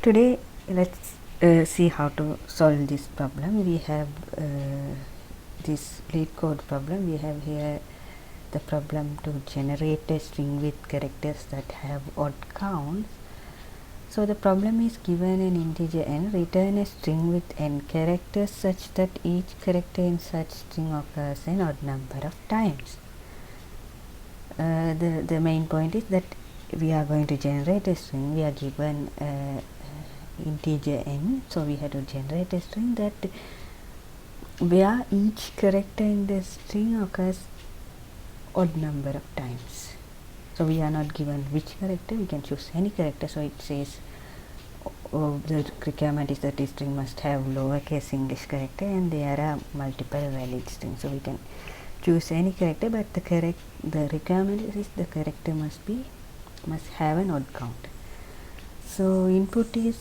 Today let's see how to solve this problem. We have this LeetCode problem. We have here the problem to generate a string with characters that have odd counts. So the problem is given an integer n, return a string with n characters such that each character in such string occurs an odd number of times. The main point is that we are going to generate a string. We are given integer n, so we have to generate a string that where each character in the string occurs odd number of times. So we are not given which character, we can choose any character. So it says the requirement is that this string must have lowercase English character and there are multiple valid strings. So we can choose any character, but the requirement is the character must have an odd count. So input is,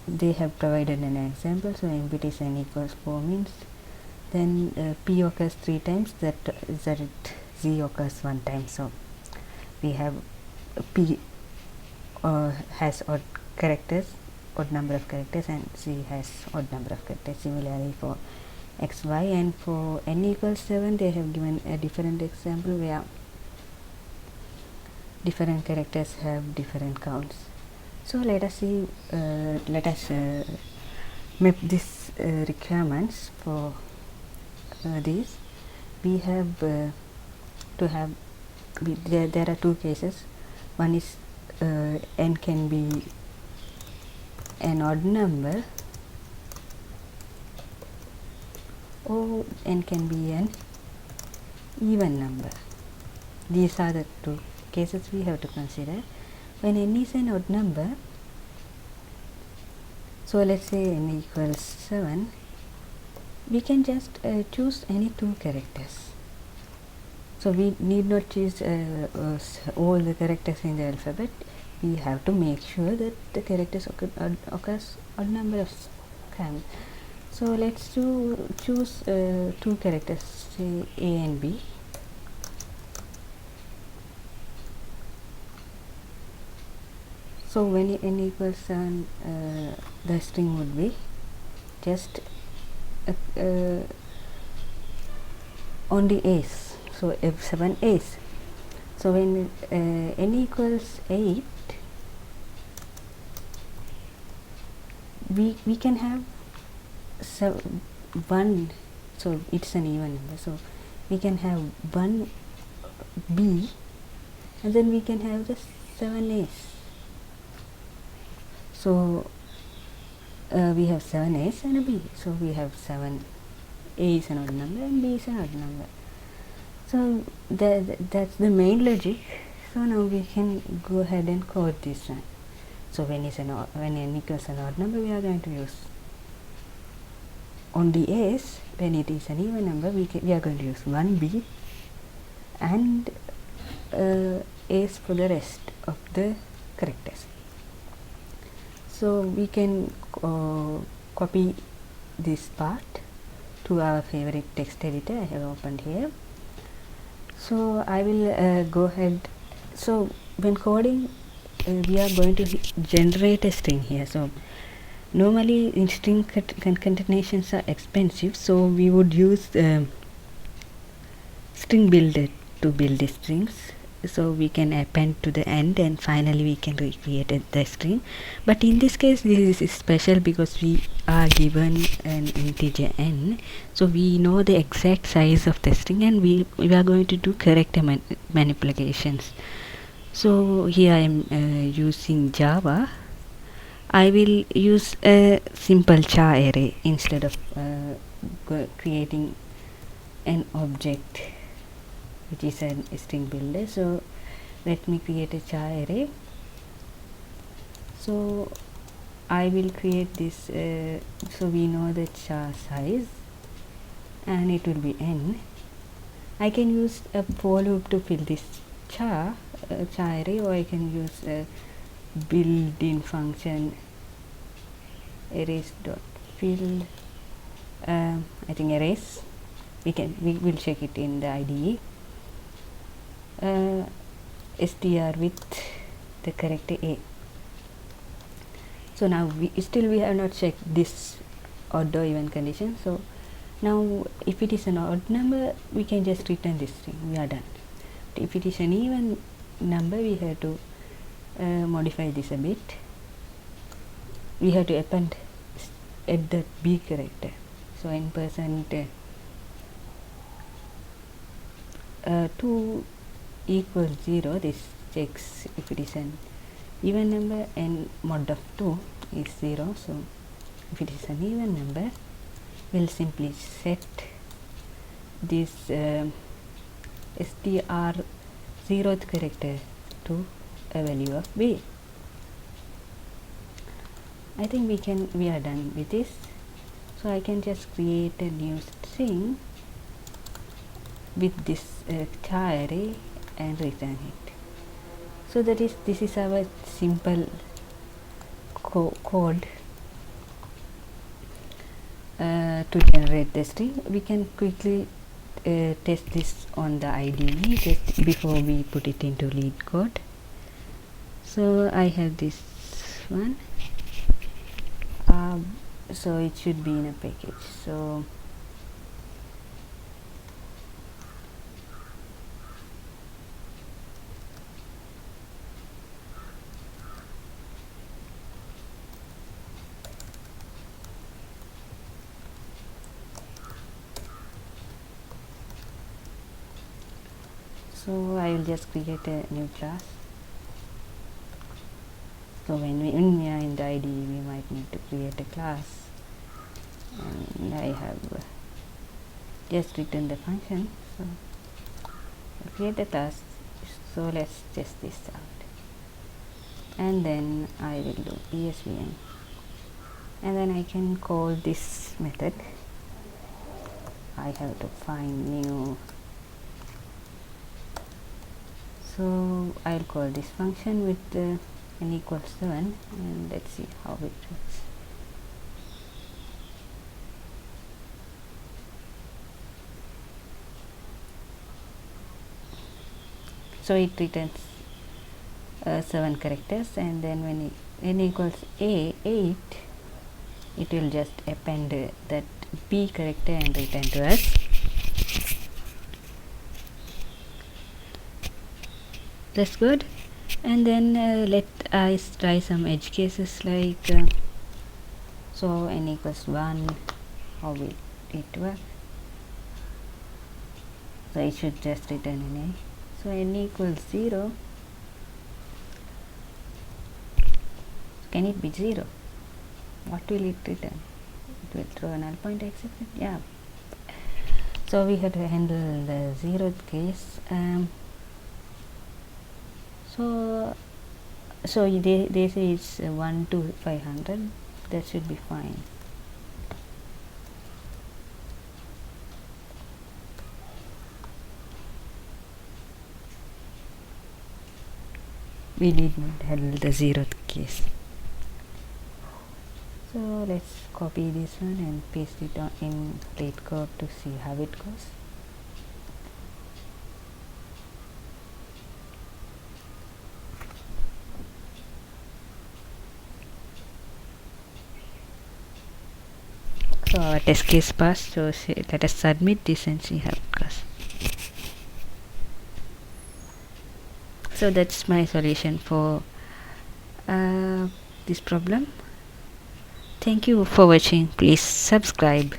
they have provided an example. So input is n equals 4 means then p occurs 3 times, that z occurs 1 time. So we have p has odd number of characters, and z has odd number of characters. Similarly for x, y, and for n equals 7 they have given a different example where different characters have different counts. So let us see, let us map this requirements for these. We have to have there are two cases. One is n can be an odd number or n can be an even number. These are the two cases we have to consider. When n is an odd number, so let's say n equals 7, we can just choose any two characters. So we need not choose all the characters in the alphabet. We have to make sure that the characters occurs odd number of times. So let's choose two characters, say a and b. So when n equals 7, the string would be just only a's. So f7 a's. So when n equals 8, we can have 1. So it's an even number. So we can have 1 b, and then we can have the 7 a's. So we have 7 a's and a b. So we have 7 a is an odd number and b is an odd number. So that's the main logic. So now we can go ahead and code this one. So when n equals an odd number, we are going to use only a's. When it is an even number, we are going to use 1b and a's for the rest of the characters. So we can copy this part to our favorite text editor. I have opened here. So I will go ahead. So when coding, we are going to generate a string here. So normally in string concatenations are expensive, so we would use string builder to build the strings. So we can append to the end and finally we can recreate the string. But in this case this is special because we are given an integer n, so we know the exact size of the string and we are going to do character manipulations. So here I am using Java. I will use a simple char array instead of creating an object which is a string builder. So let me create a char array. So I will create this, so we know the char size and it will be n. I can use a for loop to fill this char array, or I can use a built-in function arrays.fill. I think arrays, we will check it in the IDE. str with the character a. So now we have not checked this odd or even condition. So now if it is an odd number, we can just return this string. We are done. If it is an even number, we have to modify this a bit. We have to append at the B character. So n percent 2 equals 0. This checks if it is an even number, and mod of 2 is 0. So if it is an even number, we'll simply set this str 0th character to a value of b. I think we are done with this. So I can just create a new string with this char array and return it. So this is our simple code to generate the string. We can quickly test this on the IDE just before we put it into LeetCode. So I have this one. So it should be in a package. So I will just create a new class. So when we are in the IDE, we might need to create a class, and I have just written the function. So I'll create the class. So let's test this out, and then I will do ESVN, and then I can call this method. I have to find new. So I'll call this function with n equals 7, and let's see how it works. So it returns 7 characters, and then when n equals 8, it will just append that b character and return to us. That's good. And then let us try some edge cases, like so n equals 1, how will it work? So it should just return an a. So n equals 0, can it be 0? What will it return? It will throw a null pointer exception. Yeah. So we have to handle the 0th case. So they say it's 1 to 500. That should be fine. We did not handle the 0th case. So let's copy this one and paste it on in LeetCode to see how it goes. So our test case passed. So let us submit this and see how it goes. So that's my solution for this problem. Thank you for watching. Please subscribe.